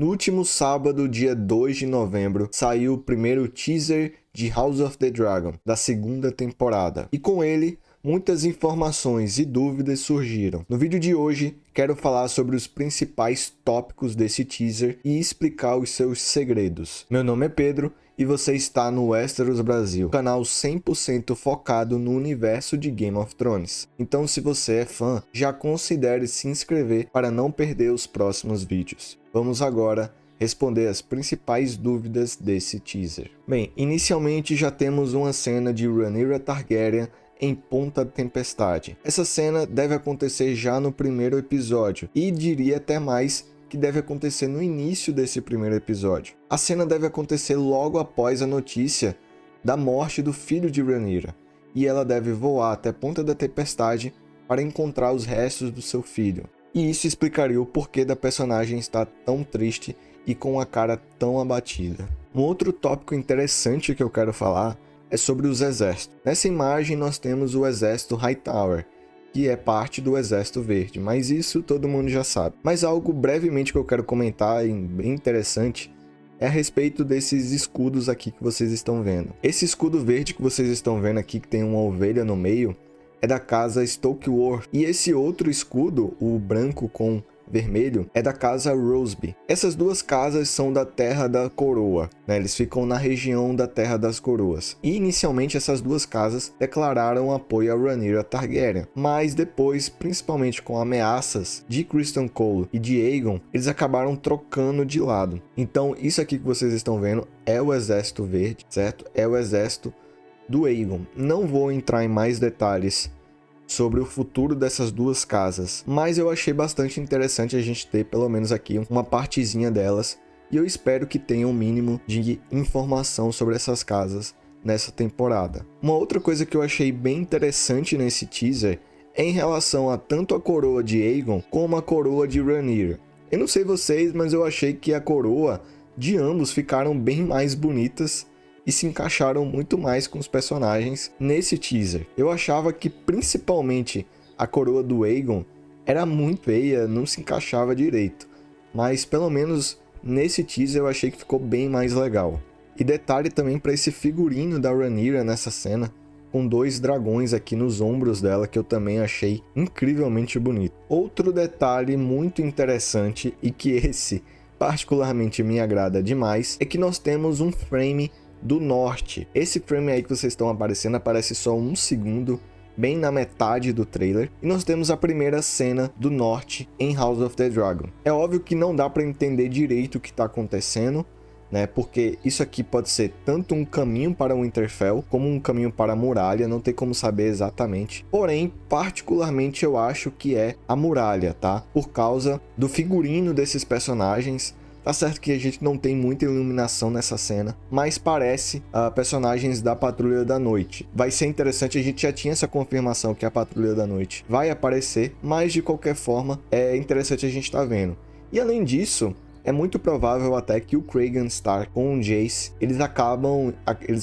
No último sábado, dia 2 de novembro, saiu o primeiro teaser de House of the Dragon, da segunda temporada. E com ele, muitas informações e dúvidas surgiram. No vídeo de hoje, quero falar sobre os principais tópicos desse teaser e explicar os seus segredos. Meu nome é Pedro e você está no Westeros Brasil, canal 100% focado no universo de Game of Thrones. Então, se você é fã, já considere se inscrever para não perder os próximos vídeos. Vamos agora responder as principais dúvidas desse teaser. Bem, inicialmente já temos uma cena de Rhaenyra Targaryen em Ponta Tempestade. Essa cena deve acontecer já no primeiro episódio e diria até mais que deve acontecer no início desse primeiro episódio. A cena deve acontecer logo após a notícia da morte do filho de Rhaenyra e ela deve voar até Ponta da Tempestade para encontrar os restos do seu filho. E isso explicaria o porquê da personagem estar tão triste e com a cara tão abatida. Um outro tópico interessante que eu quero falar é sobre os exércitos. Nessa imagem nós temos o exército Hightower, que é parte do Exército Verde, mas isso todo mundo já sabe. Mas algo brevemente que eu quero comentar, e bem interessante, é a respeito desses escudos aqui que vocês estão vendo. Esse escudo verde que vocês estão vendo aqui, que tem uma ovelha no meio, é da casa Stokeworth. E esse outro escudo, o branco com vermelho, é da casa Roseby. Essas duas casas são da Terra da Coroa, né? Eles ficam na região da Terra das Coroas. E inicialmente essas duas casas declararam apoio a Rhaenyra Targaryen, mas depois, principalmente com ameaças de Criston Cole e de Aegon, eles acabaram trocando de lado. Então isso aqui que vocês estão vendo é o Exército Verde, certo? É o exército do Aegon. Não vou entrar em mais detalhes sobre o futuro dessas duas casas, mas eu achei bastante interessante a gente ter pelo menos aqui uma partezinha delas, e eu espero que tenha um mínimo de informação sobre essas casas nessa temporada. Uma outra coisa que eu achei bem interessante nesse teaser é em relação a tanto a coroa de Aegon como a coroa de Rhaenyra. Eu não sei vocês, mas eu achei que a coroa de ambos ficaram bem mais bonitas e se encaixaram muito mais com os personagens nesse teaser. Eu achava que principalmente a coroa do Aegon era muito feia, não se encaixava direito, mas pelo menos nesse teaser eu achei que ficou bem mais legal. E detalhe também para esse figurino da Rhaenyra nessa cena, com dois dragões aqui nos ombros dela, que eu também achei incrivelmente bonito. Outro detalhe muito interessante, e que esse particularmente me agrada demais, é que nós temos um frame do norte. Esse frame aí que vocês estão aparecendo aparece só um segundo, bem na metade do trailer, e nós temos a primeira cena do norte em House of the Dragon. É óbvio que não dá para entender direito o que está acontecendo, né? Porque isso aqui pode ser tanto um caminho para o Winterfell como um caminho para a muralha, não tem como saber exatamente. Porém, particularmente eu acho que é a muralha, tá? Por causa do figurino desses personagens. Tá certo que a gente não tem muita iluminação nessa cena, mas parece personagens da Patrulha da Noite. Vai ser interessante, a gente já tinha essa confirmação que a Patrulha da Noite vai aparecer, mas de qualquer forma é interessante a gente estar vendo. E além disso, é muito provável até que o Cregan Stark com o Jace, eles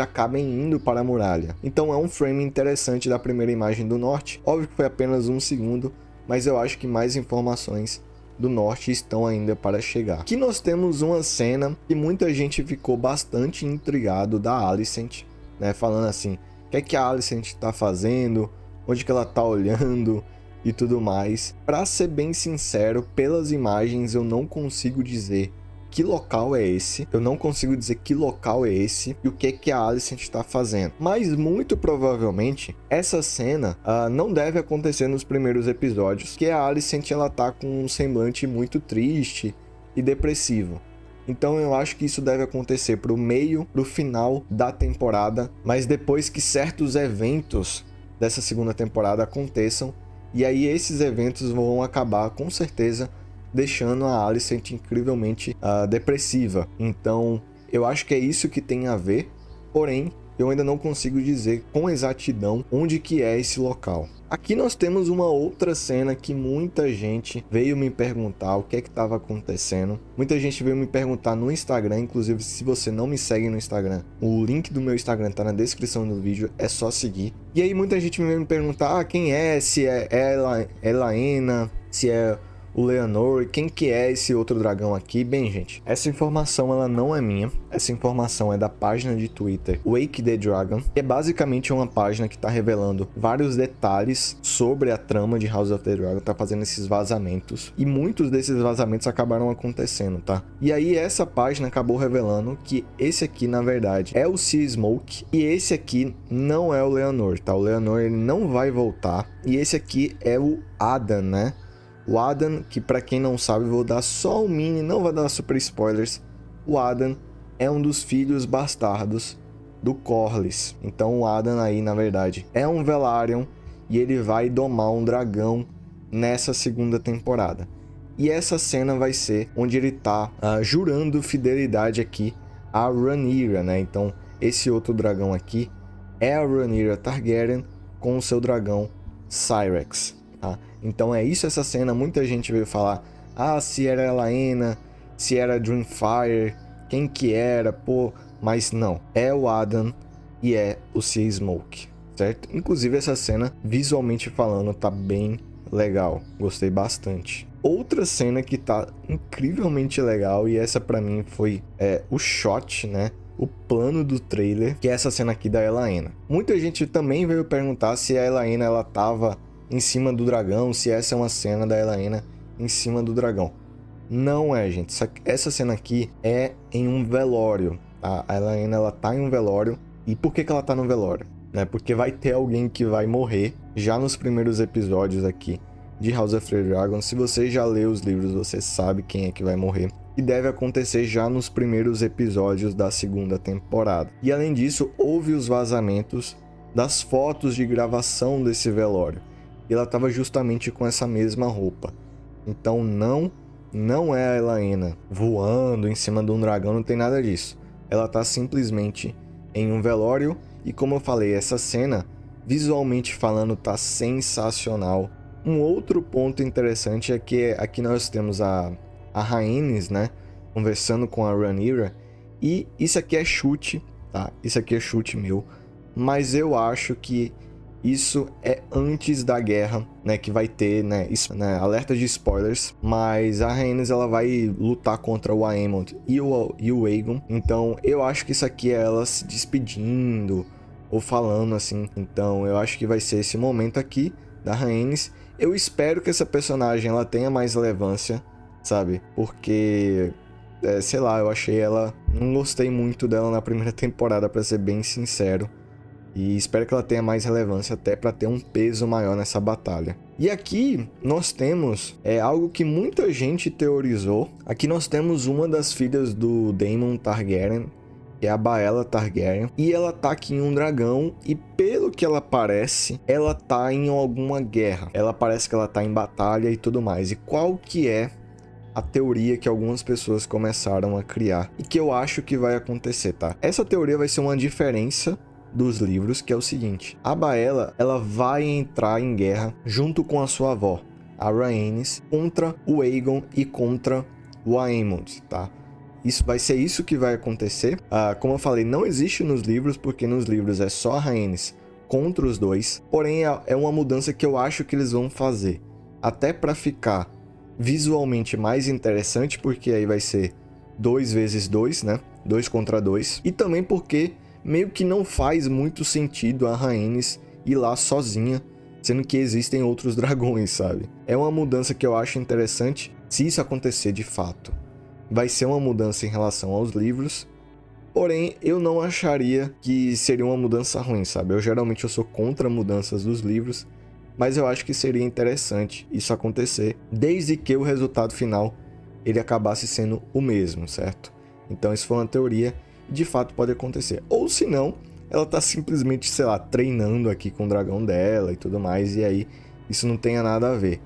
acabem indo para a muralha. Então é um frame interessante da primeira imagem do norte. Óbvio que foi apenas um segundo, mas eu acho que mais informações do norte estão ainda para chegar. Aqui nós temos uma cena que muita gente ficou bastante intrigado da Alicent, né? Falando assim, o que é que a Alicent está fazendo, onde que ela está olhando e tudo mais. Para ser bem sincero, pelas imagens eu não consigo dizer que local é esse, eu não consigo dizer que local é esse e o que é que a Alicent está fazendo. Mas muito provavelmente essa cena não deve acontecer nos primeiros episódios, que a Alicent ela tá com um semblante muito triste e depressivo. Então eu acho que isso deve acontecer pro final da temporada, mas depois que certos eventos dessa segunda temporada aconteçam, e aí esses eventos vão acabar com certeza deixando a Alicent incrivelmente depressiva. Então, eu acho que é isso que tem a ver, porém, eu ainda não consigo dizer com exatidão onde que é esse local. Aqui nós temos uma outra cena que muita gente veio me perguntar o que é que estava acontecendo. Muita gente veio me perguntar no Instagram, inclusive se você não me segue no Instagram, o link do meu Instagram tá na descrição do vídeo, é só seguir. E aí muita gente veio me perguntar quem é, se é Elaena, se é o Leonor, quem que é esse outro dragão aqui? Bem, gente, essa informação ela não é minha, essa informação é da página de Twitter Wake the Dragon, que é basicamente uma página que tá revelando vários detalhes sobre a trama de House of the Dragon, tá fazendo esses vazamentos, e muitos desses vazamentos acabaram acontecendo, tá? E aí essa página acabou revelando que esse aqui, na verdade, é o Sea Smoke, e esse aqui não é o Leonor, tá? O Leonor, ele não vai voltar, e esse aqui é o Adan, né? O Adan, que pra quem não sabe, vou dar só um mini, não vai dar super spoilers. O Adan é um dos filhos bastardos do Corlys. Então o Adan aí, na verdade, é um Velaryon e ele vai domar um dragão nessa segunda temporada. E essa cena vai ser onde ele tá jurando fidelidade aqui a Rhaenyra, né? Então esse outro dragão aqui é a Rhaenyra Targaryen com o seu dragão Syrax. Tá? Então é isso essa cena, muita gente veio falar, se era Elaena, se era Dreamfire, quem que era, pô, mas não, é o Adan e é o Sea Smoke, certo? Inclusive essa cena, visualmente falando, tá bem legal, gostei bastante. Outra cena que tá incrivelmente legal, e essa pra mim foi o shot, né? O plano do trailer, que é essa cena aqui da Elaena. Muita gente também veio perguntar se a Elaena ela tava em cima do dragão, se essa é uma cena da Elaena em cima do dragão. Não é, gente. Essa cena aqui é em um velório. Tá? A Elaena ela tá em um velório. E por que ela tá no velório? Porque vai ter alguém que vai morrer já nos primeiros episódios aqui de House of the Dragon. Se você já leu os livros, você sabe quem é que vai morrer. E deve acontecer já nos primeiros episódios da segunda temporada. E além disso, houve os vazamentos das fotos de gravação desse velório. E ela estava justamente com essa mesma roupa. Então não é a Elaena voando em cima de um dragão, não tem nada disso. Ela está simplesmente em um velório e, como eu falei, essa cena, visualmente falando, tá sensacional. Um outro ponto interessante é que aqui nós temos a Rhaenys, né, conversando com a Rhaenyra, e isso aqui é chute, tá? Isso aqui é chute meu, mas eu acho que isso é antes da guerra, né, que vai ter, né, isso, né, alerta de spoilers, mas a Rhaenys ela vai lutar contra o Aemond e o Aegon, então eu acho que isso aqui é ela se despedindo ou falando assim, então eu acho que vai ser esse momento aqui da Rhaenys. Eu espero que essa personagem ela tenha mais relevância, sabe, porque sei lá, eu achei ela, não gostei muito dela na primeira temporada, pra ser bem sincero. E espero que ela tenha mais relevância até para ter um peso maior nessa batalha. E aqui nós temos algo que muita gente teorizou. Aqui nós temos uma das filhas do Daemon Targaryen, que é a Baela Targaryen. E ela tá aqui em um dragão e pelo que ela parece, ela tá em alguma guerra. Ela parece que ela tá em batalha e tudo mais. E qual que é a teoria que algumas pessoas começaram a criar e que eu acho que vai acontecer, tá? Essa teoria vai ser uma diferença dos livros, que é o seguinte: a Baela, ela vai entrar em guerra junto com a sua avó, a Rhaenys, contra o Aegon e contra o Aemond, tá? Isso vai ser isso que vai acontecer. Como eu falei, não existe nos livros, porque nos livros é só a Rhaenys contra os dois. Porém, é uma mudança que eu acho que eles vão fazer, até para ficar visualmente mais interessante, porque aí vai ser 2 vezes 2, né? 2 contra 2. E também porque meio que não faz muito sentido a Rhaenys ir lá sozinha, sendo que existem outros dragões, sabe? É uma mudança que eu acho interessante se isso acontecer de fato. Vai ser uma mudança em relação aos livros, porém eu não acharia que seria uma mudança ruim, sabe? Eu sou contra mudanças dos livros, mas eu acho que seria interessante isso acontecer, desde que o resultado final ele acabasse sendo o mesmo, certo? Então isso foi uma teoria, de fato pode acontecer. Ou se não, ela tá simplesmente, sei lá, treinando aqui com o dragão dela e tudo mais, e aí isso não tenha nada a ver.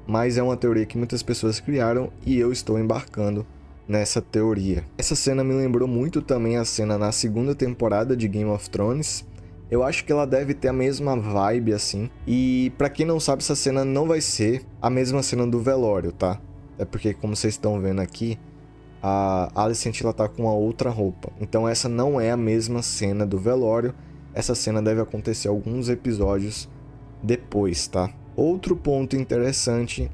Mas é uma teoria que muitas pessoas criaram e eu estou embarcando nessa teoria. Essa cena me lembrou muito também a cena na segunda temporada de Game of Thrones. Eu acho que ela deve ter a mesma vibe assim. E pra quem não sabe, essa cena não vai ser a mesma cena do velório, tá? É porque, como vocês estão vendo aqui, a Alicent ela tá com uma outra roupa. Então essa não é a mesma cena do velório. Essa cena deve acontecer alguns episódios depois, tá? Outro ponto interessante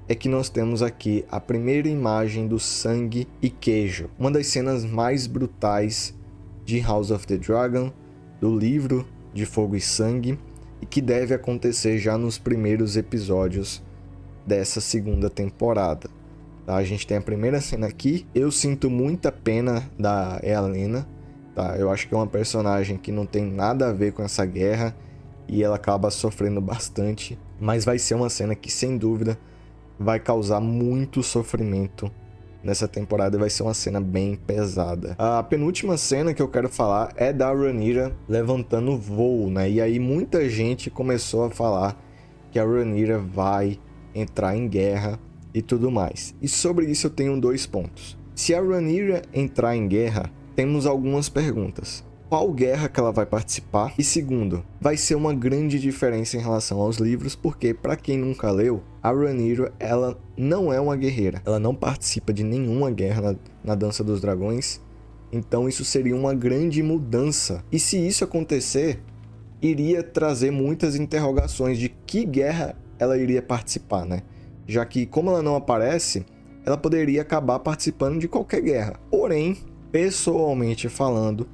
é que nós temos aqui a primeira imagem do sangue e queijo, uma das cenas mais brutais de House of the Dragon, do livro de Fogo e Sangue, e que deve acontecer já nos primeiros episódios dessa segunda temporada. Tá? A gente tem a primeira cena aqui. Eu sinto muita pena da Helena. Tá? Eu acho que é uma personagem que não tem nada a ver com essa guerra e ela acaba sofrendo bastante, mas vai ser uma cena que sem dúvida vai causar muito sofrimento nessa temporada, vai ser uma cena bem pesada. A penúltima cena que eu quero falar é da Rhaenyra levantando voo, né? E aí muita gente começou a falar que a Rhaenyra vai entrar em guerra e tudo mais. E sobre isso eu tenho 2 pontos. Se a Rhaenyra entrar em guerra, temos algumas perguntas. Qual guerra que ela vai participar? E segundo, vai ser uma grande diferença em relação aos livros, porque para quem nunca leu, a Rhaenyra, ela não é uma guerreira. Ela não participa de nenhuma guerra na Dança dos Dragões. Então isso seria uma grande mudança. E se isso acontecer, iria trazer muitas interrogações de que guerra ela iria participar, né? Já que como ela não aparece, ela poderia acabar participando de qualquer guerra. Porém, pessoalmente falando,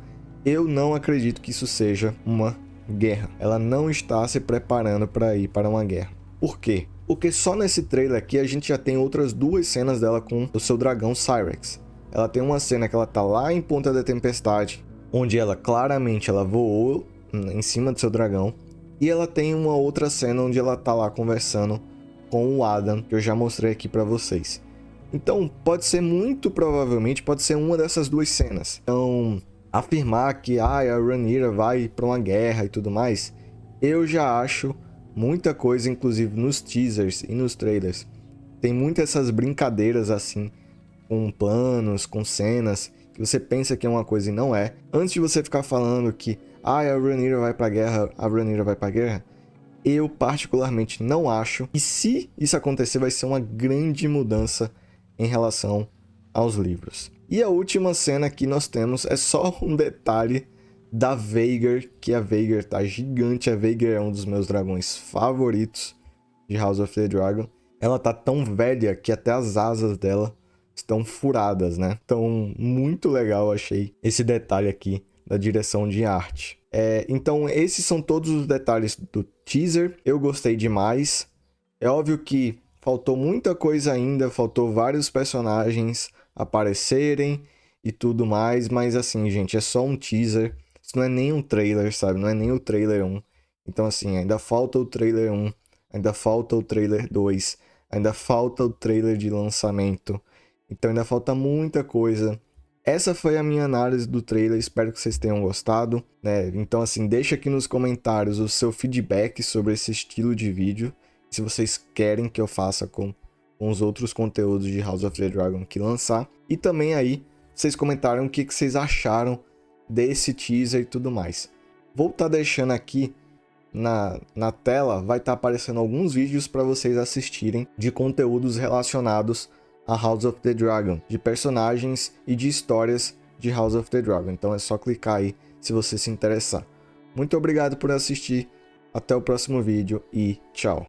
eu não acredito que isso seja uma guerra. Ela não está se preparando para ir para uma guerra. Por quê? Porque só nesse trailer aqui a gente já tem outras 2 cenas dela com o seu dragão Syrax. Ela tem uma cena que ela tá lá em Ponta da Tempestade, onde ela claramente voou em cima do seu dragão. E ela tem uma outra cena onde ela tá lá conversando com o Adam, que eu já mostrei aqui para vocês. Então, pode ser muito provavelmente, pode ser uma dessas 2 cenas. Então, afirmar que a Rhaenyra vai para uma guerra e tudo mais, eu já acho muita coisa, inclusive nos teasers e nos trailers. Tem muitas essas brincadeiras assim, com planos, com cenas, que você pensa que é uma coisa e não é. Antes de você ficar falando que a Rhaenyra vai pra guerra, a Rhaenyra vai pra guerra, eu particularmente não acho. E se isso acontecer, vai ser uma grande mudança em relação aos livros. E a última cena que nós temos é só um detalhe da Vhagar, que a Vhagar tá gigante. A Vhagar é um dos meus dragões favoritos de House of the Dragon. Ela tá tão velha que até as asas dela estão furadas, né? Então, muito legal, achei esse detalhe aqui da direção de arte. Então, esses são todos os detalhes do teaser. Eu gostei demais. É óbvio que faltou muita coisa ainda, faltou vários personagens aparecerem e tudo mais, mas assim, gente, é só um teaser. Isso não é nem um trailer, sabe? Não é nem o trailer 1. Então, assim, ainda falta o trailer 1, ainda falta o trailer 2, ainda falta o trailer de lançamento. Então, ainda falta muita coisa. Essa foi a minha análise do trailer, espero que vocês tenham gostado, né? Então, assim, deixa aqui nos comentários o seu feedback sobre esse estilo de vídeo, se vocês querem que eu faça com os outros conteúdos de House of the Dragon que lançar. E também aí, vocês comentaram o que vocês acharam desse teaser e tudo mais. Vou estar deixando aqui na tela, vai estar aparecendo alguns vídeos para vocês assistirem de conteúdos relacionados a House of the Dragon, de personagens e de histórias de House of the Dragon. Então é só clicar aí se você se interessar. Muito obrigado por assistir, até o próximo vídeo e tchau!